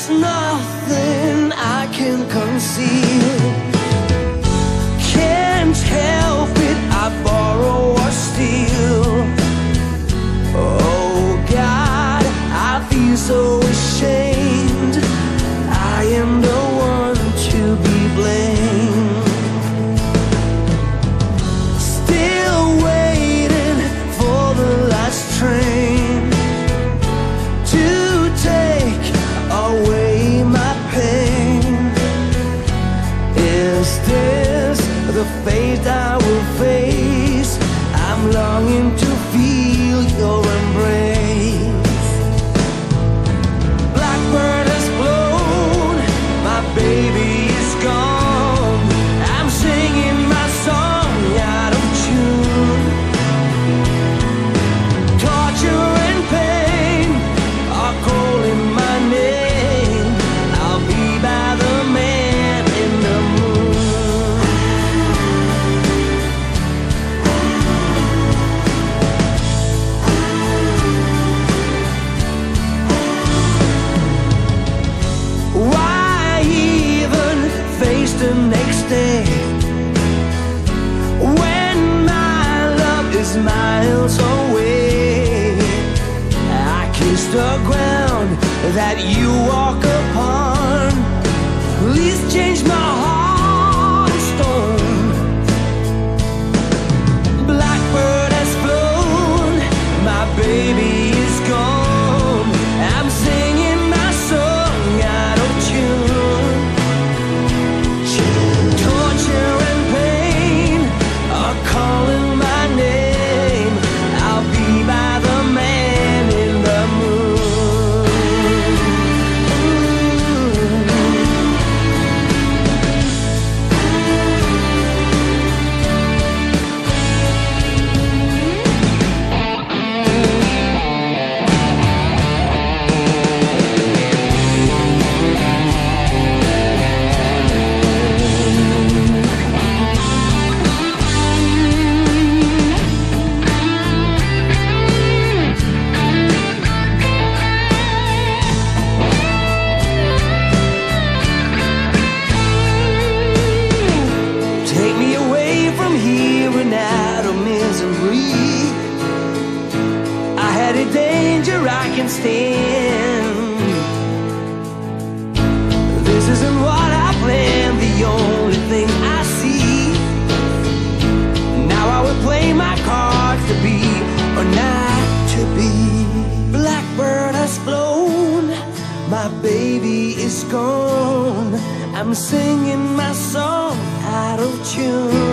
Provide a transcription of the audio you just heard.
There's nothing I can conceal. Can't help it, I borrow or steal. Oh God, I feel so ashamed. I am the one to be blamed. Still waiting for the last train to take away my pain. Is this the fate I will face? I'm longing to feel your embrace. Blackbird has flown, my baby is gone. I'm singing my song out of tune. Torture and pain are calling my name. I'll be by the man in the moon. Why even face the next day when my love is miles away? I kiss the ground that you walk upon. Please change my heart of stone. Blackbird has flown, my baby is gone. I'm singing my song out of tune. Torture and pain are calling my name. I'll be by the man in the moon. Take me away from here and out of misery. I had a danger I can stand. This isn't what I planned, the only thing I see. Now I will play my cards to be or not to be. Blackbird has flown, my baby is gone. I'm singing my song out of tune.